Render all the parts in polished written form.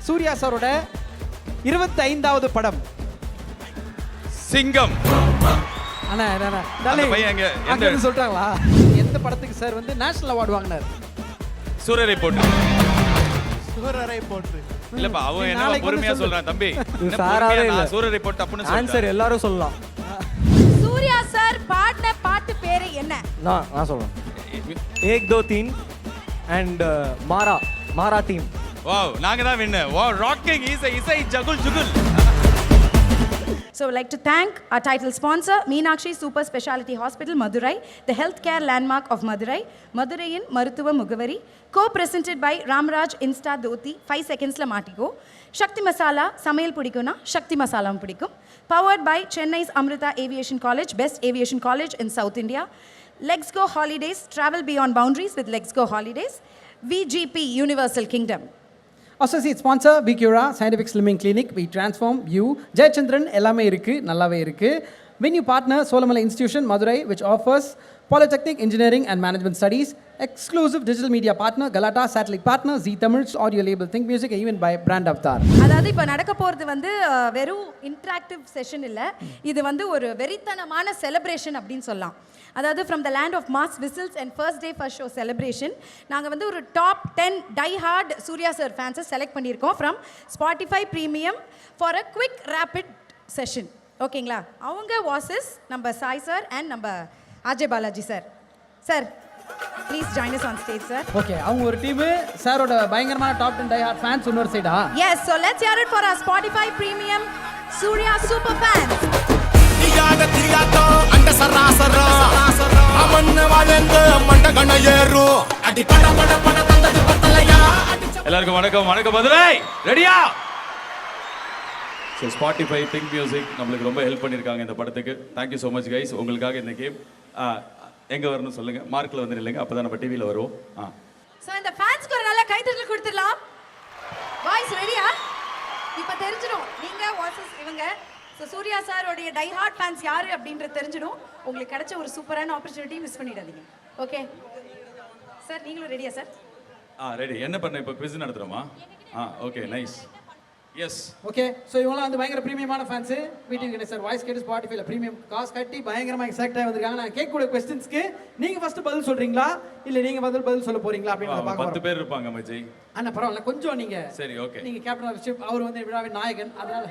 சூர்யா சாரோட 25வது படம். சிங்கம். அண்ணா அந்த பையன் எங்க எந்த சொல்றாங்களா? எந்த படத்துக்கு சார் வந்து நேஷனல் அவார்டு வாங்கினார்? சூரரை போட்டு. சூரரை போட்டு. இல்லப்பா அவன் என்ன பொறுமையா சொல்றான் தம்பி. சாராவே இல்ல. சூரரை போட்டு அப்பன்னு சொல்றான். ஆன்சர் எல்லாரும் சொல்லலாம். சூர்யா சார் பாடின பாட்டு பேரு என்ன? நான் சொல்றேன். एक दो तीन and மாரா தீம். வாவ் நாங்க தான் வின்னர். வாவ் ராக்கிங் இசை ஜகுல் ஜுகுல். So I'd like to thank our title sponsor, Meenakshi Super Speciality Hospital, Madurai, the healthcare landmark of Madurai, Maduraiyin Maruthuva Mugavari, co-presented by Ramraj Insta Dhoti, 5 seconds la maatiko, Shakti Masala, Samayal Pudikuna, Shakti Masalam Pudikum, powered by Chennai's Amrita Aviation College, best aviation college in South India, Legs Go Holidays, travel beyond boundaries with Legs Go Holidays, VGP Universal Kingdom. Associate sponsor விக்யூரா scientific slimming clinic, we transform you, Jayachandran எல்லாமே இருக்குது, நல்லாவே இருக்குது. Venue partner Solamalai institution Madurai which offers Polytechnic Engineering and Management Studies. Exclusive digital media partner Galata, satellite partner Zee Tamil's audio label Think Music, even by Brand Avatar. அதாவது இப்போ நடக்க போகிறது வந்து வெறும் இன்ட்ராக்டிவ் செஷன் இல்லை, இது வந்து ஒரு வெறித்தனமான செலிப்ரேஷன் அப்படின்னு சொல்லலாம். அதாவது from the land of mass whistles and first day first show celebration நாங்கள் வந்து ஒரு top 10 die hard Suriya sir ஃபேன்ஸை செலக்ட் பண்ணியிருக்கோம் from Spotify premium for a quick rapid session. ஓகேங்களா? அவங்க வாசஸ் நம்ம சாய் சார் அண்ட் நம்ம Ajay Balaji sir. Sir please join us on stage sir. Okay, அவங்க ஒரு டீம், சாரோட பயங்கரமான டாப் 10 டை ஹார்ட் ஃபேன்ஸ் இன்னொரு சைடா? Yes, so let's hear it for our Spotify Premium Surya super fans. எல்லாருக்கும் வணக்கம். வணக்கம் மதுரை. ரெடியா? ஸோ ஸ்பாட்டிஃபை திங்க் மியூசிக் நம்மளுக்கு ரொம்ப ஹெல்ப் பண்ணியிருக்காங்க இந்த படத்துக்கு. Thank you so much guys. உங்களுக்காக இந்த கேம் எங்கே வரணும்னு சொல்லுங்கள், மார்க்கில் வந்து இல்லைங்க, அப்போ தான் நம்ம டிவியில் வருவோம். ஸோ இந்த ஃபேன்ஸ்க்கு ஒரு நல்ல கைத்தட்டல் கொடுத்துடலாம். வாய்ஸ் ரெடியா? இப்போ தெரிஞ்சிடும் நீங்கள் வாசஸ் இவங்க. ஸோ சூர்யா சாரோடைய டை ஹார்ட் ஃபேன்ஸ் யார் அப்படின்றது தெரிஞ்சிடும். உங்களுக்கு கிடைச்ச ஒரு சூப்பரான ஆப்பர்ச்சுனிட்டி மிஸ் பண்ணிடாதீங்க. ஓகே சார், நீங்களும் ரெடியா சார்? ரெடி. என்ன பண்ண இப்போ குவிஸ் நடத்துகிறோமா? Okay nice. Yes okay. So இவங்களாம் வந்து பயங்கர ப்ரீமியமான ஃபேன்ஸு. வீட்டுக்கு சார் வாய்ஸ் கேட்டு ஸ்பாட்டிஃபைல ப்ரீமியம் காசு கட்டி பயங்கரமாக எக்ஸாக்ட் ஆகி வந்திருக்காங்க. நான் கேட்கக்கூடிய கொஸ்டின்ஸ்க்கு நீங்கள் ஃபஸ்ட்டு பதில் சொல்கிறீங்களா இல்லை நீங்கள் பதில் சொல்ல போகிறீங்களா அப்படின்னு பார்க்க 10 பேர் இருப்பாங்க மஜய். அண்ணா பரவாயில்ல, கொஞ்சம் நீங்கள் சரி ஓகே. நீங்கள் கேப்டன் ஆஃப் ஷிப், அவர் வந்து விழாவின் நாயகன், அதனால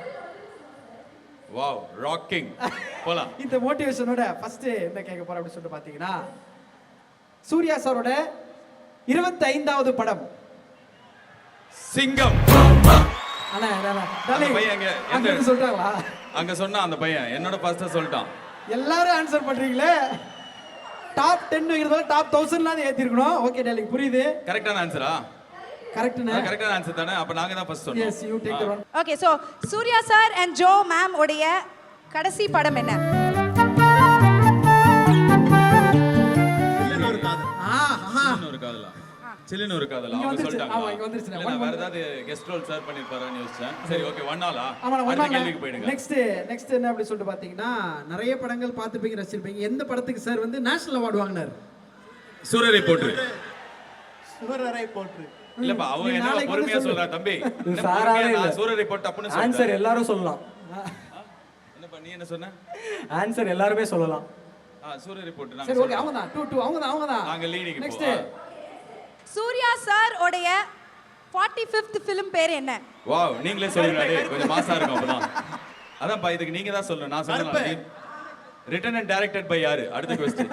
வாவ் ராக்கிங் போலாம். இந்த மோட்டிவேஷனோட ஃபர்ஸ்ட் என்ன கேட்க போறோம் அப்படின்னு சொல்லிட்டு பார்த்தீங்கன்னா, சூர்யா சாரோட 25வது படம் சிங்கம். அண்ணா அந்த பையன் அங்க சொல்றாங்களா? அங்க சொன்னா அந்த பையன் என்னோட ஃபர்ஸ்டா சொல்லிட்டான். எல்லாரும் ஆன்சர் பண்றீங்களே. டாப் 10 வைக்கிறதால டாப் 1000லாம் ஏத்தி இருக்கணும். ஓகே டார்லிங், புரியுது. கரெக்டான ஆன்சரா? கரெக்ட்னா கரெக்டான ஆன்சர் தானே. அப்ப நாங்க தான் ஃபர்ஸ்ட் சொன்னோம். Yes, you take the one. Okay, so Suriya sir and Jo ma'am உடைய கடைசி படம் என்ன? சில்லுன்னு ஒரு காதலா அவங்க சொல்லிட்டாங்க. ஆமா, இங்க வந்துருச்சு. நான் வேற ஏதாவது கெஸ்ட் ரோல் சார் பண்ணிருப்பாரான்னு யோசிச்சேன். சரி ஓகே, ஒன் ஆலா. ஆமா, அடுத்த கேள்விக்கு போயிடுங்க. நெக்ஸ்ட் என்ன அப்படி சொல்லிட்டு பாத்தீங்கன்னா, நிறைய படங்கள் பார்த்துப்பீங்க, ரசிச்சிருப்பீங்க. எந்த படத்துக்கு சார் வந்து நேஷனல் அவார்டு வாங்கினார்? சூரரை போட்டு. சூரரை போட்டு. இல்லப்பா அவன் என்ன பொறுமையா சொல்றான் தம்பி. சாராவே இல்ல. சூரரை போட்டு அப்பன்னு சொல்றான். ஆன்சர் எல்லாரும் சொல்லலாம். என்னப்பா நீ என்ன சொன்ன? ஆன்சர் எல்லாருமே சொல்லலாம். சூரரை போட்டு நாங்க. சரி ஓகே, அவங்க தான் 2 அவங்க தான். நாங்க லீடிங். நெக்ஸ்ட் சூர்யா சார் உடைய 45th ஃபிலிம் பேர் என்ன? வாவ், நீங்களே சொல்லுங்க. கொஞ்சம் மாசா இருக்கும் அப்பதான். அதான்ப்பா இதுக்கு நீங்க தான் சொல்லணும். நான் சொல்லலாம். ரிட்டன் அண்ட் டைரக்டட் பை யாரு? அடுத்த क्वेश्चन.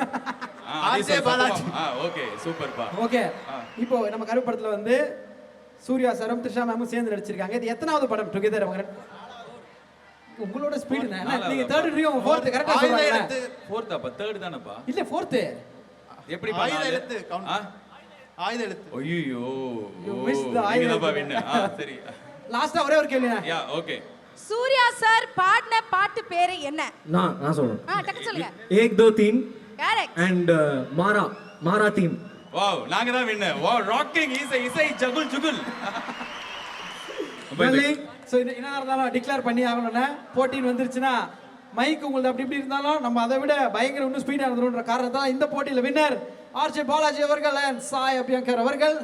அஜய் பாலாஜி. ஓகே சூப்பர்ப்பா. ஓகே, இப்போ நம்ம கருப்பு படத்துல வந்து சூர்யா சாரும் த்ரிஷா மேமும் சேர்ந்து நடிச்சிருக்காங்க. இது எத்தனாவது படம் டுகெதர்? அவங்க உங்களோட ஸ்பீட் என்ன? நீங்க தேர்ட் இருக்கீங்க, உங்க ஃபோர்த் கரெக்ட்டா சொல்றீங்க. ஃபோர்த் அப்ப தேர்ட் தானப்பா? இல்ல ஃபோர்த். எப்படி ஆயுத எழுத்து கவுண்ட். ஆயுத எழுத்து. ஐயோ You missed the ஆயுத நீங்க தான் வின்னர். சரி லாஸ்டா ஒரே ஒரு கேள்வி. Yeah okay. சூர்யா சார் பாடின பாட்டு பேரு என்ன? நான் சொல்றேன். டக்கு சொல்லுங்க. एक दो तीन correct. and Mara theme. Wow, நாங்க தான் வின்னர். வாவ் ராக்கிங் இசை ஜகுல் ஜுகுல். சோ என்ன இருந்தாலும் டிக்ளேர் பண்ணி ஆகணும்னா, போட்டின்னு வந்துருச்சுன்னா மைக் உங்களுக்கு அப்படி இப்படி இருந்தாலும் நம்ம அதை விட பயங்கர இன்னும் ஸ்பீடா இருந்துருன்ற காரணத்தால் இந்த போட்டியில வின்னர் ஆர்ஜே பாலாஜி அவர்கள் அண்ட் சாய் அபியங்கர் அவர்கள்.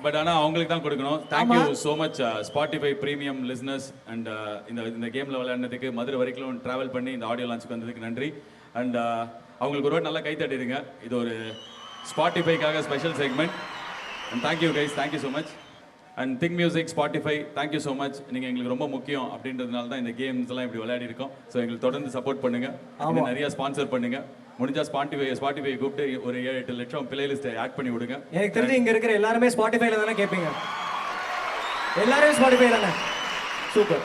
பட் ஆனால் அவங்களுக்கு தான் கொடுக்கணும். Thank you so much Spotify premium listeners and இந்த கேமில் விளையாடுனதுக்கு மதுரை வரைக்கும் ட்ராவல் பண்ணி இந்த ஆடியோ லான்ச்சுக்கு வந்ததுக்கு நன்றி. அண்ட் அவங்களுக்கு ஒரு நல்லா கை தட்டிடுங்க. இது ஒரு ஸ்பாட்டிஃபைக்காக special segment. And thank you guys, thank you so much. And Think Music, Spotify, thank you so much. நீங்கள் எங்களுக்கு ரொம்ப முக்கியம் அப்படின்றதுனால தான் இந்த கேம்ஸ் எல்லாம் இப்படி விளையாடி இருக்கோம். ஸோ எங்களுக்கு தொடர்ந்து சப்போர்ட் பண்ணுங்க, இன்னும் நிறைய ஸ்பான்சர் பண்ணுங்க. முடிஞ்சா ஸ்பாட்டிஃபை கூப்பிட்டு ஒரு 7-8 லட்சம் பிளேலிஸ்ட்டை ஆட் பண்ணி விடுங்க. எனக்கு தெரிஞ்சு இங்க இருக்கிற எல்லாருமே ஸ்பாட்டிஃபைல தானே கேட்பீங்க. எல்லாரும் ஸ்பாட்டிஃபை தானே. சூப்பர்.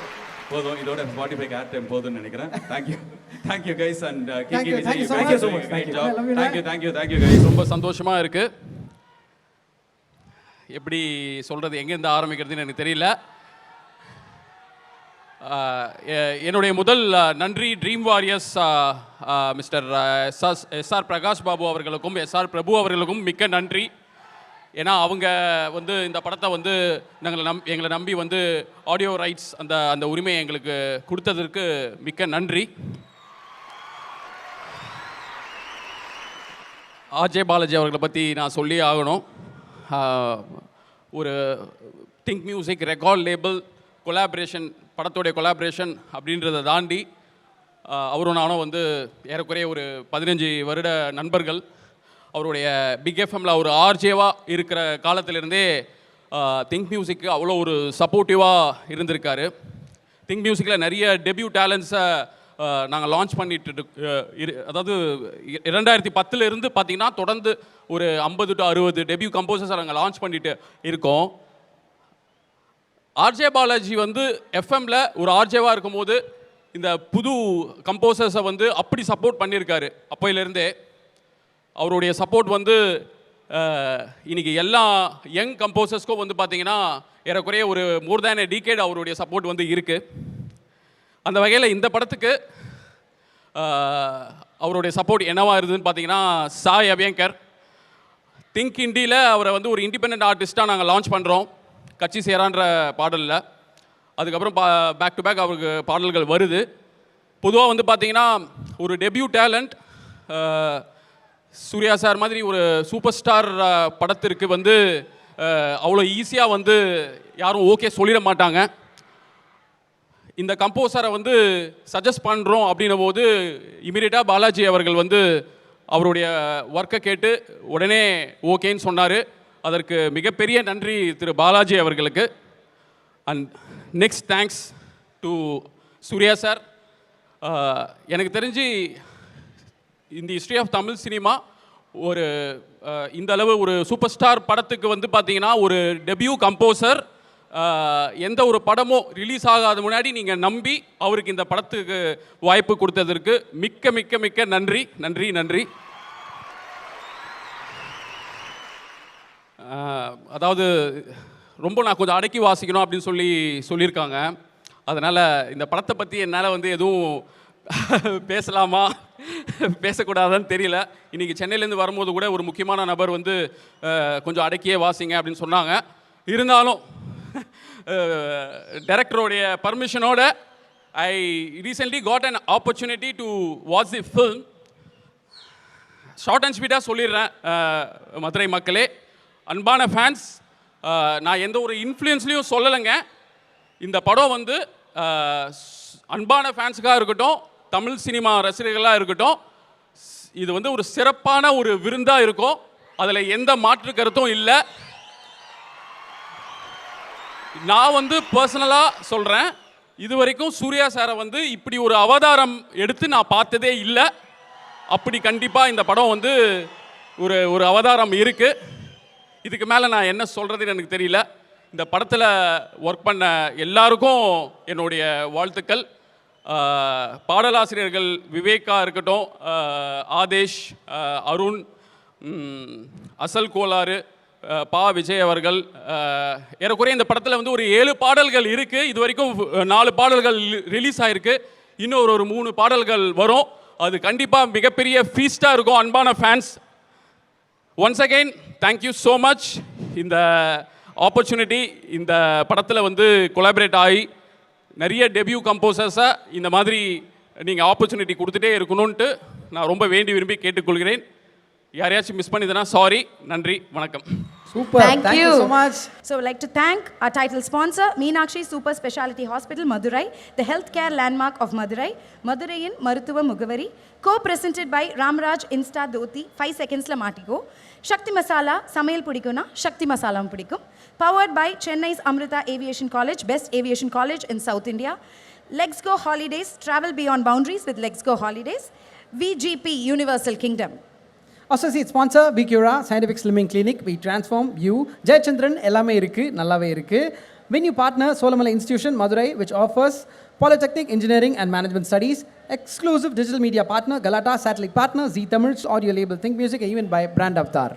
போதும், இதோட ஸ்பாட்டிஃபைக்கு ஏர் டைம் போதும்னு நினைக்கிறேன். Thank you guys and Thank you so much. Thank you guys. ரொம்ப சந்தோஷமா இருக்கு. எப்படி சொல்றது, எங்கேருந்து ஆரம்பிக்கிறதுன்னு எனக்கு தெரியல. என்னுடைய முதல் நன்றி dream warriors mister SR Prakash Babu அவர்களுக்கும் எஸ்ஆர் பிரபு அவர்களுக்கும் மிக்க நன்றி. ஏன்னா அவங்க வந்து இந்த படத்தை வந்து எங்களை நம்பி வந்து ஆடியோ ரைட்ஸ் அந்த உரிமையை எங்களுக்கு கொடுத்ததற்கு மிக்க நன்றி. ஆர்ஜே பாலாஜி அவர்களை பற்றி நான் சொல்லி ஆகணும். ஒரு think music record label collaboration, படத்தோடைய கொலாபரேஷன் அப்படின்றத தாண்டி அவரும் நானும் வந்து ஏறக்குறைய ஒரு 15 வருட நண்பர்கள். அவருடைய பிக் எஃப்எம்மில் ஒரு ஆர்ஜேவாக இருக்கிற காலத்திலிருந்தே திங்க் மியூசிக்கு அவ்வளோ ஒரு சப்போர்ட்டிவாக இருந்திருக்காரு. திங்க் மியூசிக்கில் நிறைய டெபியூ டேலண்ட்ஸை நாங்கள் லான்ச் பண்ணிட்டு அதாவது 2010 இருந்து பார்த்தீங்கன்னா தொடர்ந்து ஒரு 50 to 60 டெபியூ கம்போசர்ஸை நாங்கள் லான்ச் பண்ணிட்டு இருக்கோம். ஆர்ஜே பாலாஜி வந்து எஃப்எம்ல ஒரு ஆர்ஜேவாக இருக்கும்போது இந்த புது கம்போசர்ஸை வந்து அப்படி சப்போர்ட் பண்ணியிருக்காரு. அப்போயிலேருந்தே அவருடைய சப்போர்ட் வந்து இன்னைக்கு எல்லா யங் கம்போசர்ஸ்க்கும் வந்து பார்த்தீங்கன்னா ஏறக்குறைய ஒரு மோர் தேன் a decade அவருடைய சப்போர்ட் வந்து இருக்குது. அந்த வகையில் இந்த படத்துக்கு அவருடைய சப்போர்ட் என்னவா இருந்ததுன்னு பார்த்தீங்கன்னா சாய் அபியங்கர். திங்க் இண்டியில் அவரை வந்து ஒரு இண்டிபெண்ட் ஆர்டிஸ்ட்டாக நாங்கள் லான்ச் பண்ணுறோம் கட்சி சேரான்ற பாடலில். அதுக்கப்புறம் பேக் டு பேக் அவருக்கு பாடல்கள் வருது. பொதுவாக வந்து பார்த்தீங்கன்னா ஒரு டெபியூ டேலண்ட் சூர்யா சார் மாதிரி ஒரு சூப்பர் ஸ்டார் படத்திற்கு வந்து அவ்வளோ ஈஸியாக வந்து யாரும் ஓகே சொல்லிட மாட்டாங்க. இந்த கம்போசரை வந்து சஜஸ்ட் பண்ணுறோம் அப்படின்னும் போது இமீடியட்டாக பாலாஜி அவர்கள் வந்து அவருடைய ஒர்க்கை கேட்டு உடனே ஓகேன்னு சொன்னார். அதற்கு மிகப்பெரிய நன்றி திரு பாலாஜி அவர்களுக்கு. And next thanks to Suriya sir. எனக்கு தெரிஞ்சு இந்த ஹிஸ்ட்ரி ஆஃப் தமிழ் சினிமா ஒரு இந்த அளவு ஒரு சூப்பர் ஸ்டார் படத்துக்கு வந்து பார்த்தீங்கன்னா ஒரு டெபியூ கம்போசர் எந்த ஒரு படமும் ரிலீஸ் ஆகாத முன்னாடி நீங்கள் நம்பி அவருக்கு இந்த படத்துக்கு வாய்ப்பு கொடுத்ததற்கு மிக்க மிக்க மிக்க நன்றி நன்றி நன்றி. அதாவது ரொம்ப நான் கொஞ்சம் அடக்கி வாசிக்கணும் அப்படின்னு சொல்லியிருக்காங்க. அதனால் இந்த படத்தை பற்றி என்னால் வந்து எதுவும் பேசலாமா பேசக்கூடாதான்னு தெரியல. இன்றைக்கி சென்னையிலேருந்து வரும்போது கூட ஒரு முக்கியமான நபர் வந்து கொஞ்சம் அடக்கியே வாசிங்க அப்படின்னு சொன்னாங்க. இருந்தாலும் டைரக்டருடைய பர்மிஷனோட I recently got an opportunity to watch the film. Short and ஸ்வீட்டாக சொல்லிடுறேன் மதுரை மக்களே, அன்பான ஃபேன்ஸ், நான் எந்த ஒரு இன்ஃப்ளூயன்ஸ்லையும் சொல்லலைங்க. இந்த படம் வந்து அன்பான ஃபேன்ஸுக்காக இருக்கட்டும், தமிழ் சினிமா ரசிகர்களாக இருக்கட்டும், இது வந்து ஒரு சிறப்பான ஒரு விருந்தாக இருக்கும். அதில் எந்த மாற்று கருத்தும் இல்லை. நான் வந்து பர்சனலாக சொல்கிறேன், இது வரைக்கும் சூர்யா சாரை வந்து இப்படி ஒரு அவதாரம் எடுத்து நான் பார்த்ததே இல்லை. அப்படி கண்டிப்பாக இந்த படம் வந்து ஒரு அவதாரம் இருக்குது. இதுக்கு மேலே நான் என்ன சொல்கிறதுன்னு எனக்கு தெரியல. இந்த படத்தில் ஒர்க் பண்ண எல்லாருக்கும் என்னுடைய வாழ்த்துக்கள். பாடலாசிரியர்கள் விவேகா இருக்கட்டும், ஆதேஷ், அருண், அசல் கோளாறு, பா விஜய் அவர்கள், ஏறக்குறைய இந்த படத்தில் வந்து ஒரு 7 பாடல்கள் இருக்குது. இது வரைக்கும் 4 பாடல்கள் ரிலீஸ் ஆகிருக்கு. இன்னும் ஒரு 3 பாடல்கள் வரும். அது கண்டிப்பாக மிகப்பெரிய ஃபீஸ்டாக இருக்கும். அன்பான fans, once again thank you so much. இந்த ஆப்பர்ச்சுனிட்டி, இந்த படத்தில் வந்து கொலாபரேட் ஆகி நிறைய டெபியூ கம்போசர்ஸை இந்த மாதிரி நீங்கள் ஆப்பர்ச்சுனிட்டி கொடுத்துட்டே இருக்கணும்ன்ட்டு நான் ரொம்ப வேண்டி விரும்பி கேட்டுக்கொள்கிறேன். யாரையாச்சும் மிஸ் பண்ணிதுன்னா சாரி. நன்றி, வணக்கம். Super. Thank Thank you you so much. So, I'd like to thank our title sponsor, Meenakshi Super Speciality Hospital, Madurai, the healthcare landmark of Madurai, Madurayan Maruthuva Mugavari, co-presented by Ramraj Insta Dhoti, 5 seconds la maatiko, Shakti Masala, Samayal Pudikuna, Shakti Masala Pudikum, powered by Chennai's Amrita Aviation College, best aviation college in South India, Legs Go Holidays, travel beyond boundaries with Legs Go Holidays, VGP Universal Kingdom. Associate sponsor பிக்யூரா scientific slimming clinic we transform you Jayachandran எல்லாமே இருக்குது நல்லாவே இருக்குது venue partner Cholamalai institution Madurai which offers polytechnic engineering and management studies exclusive digital media partner Galatta satellite partner Zee Tamil audio label think music even by brand Avatar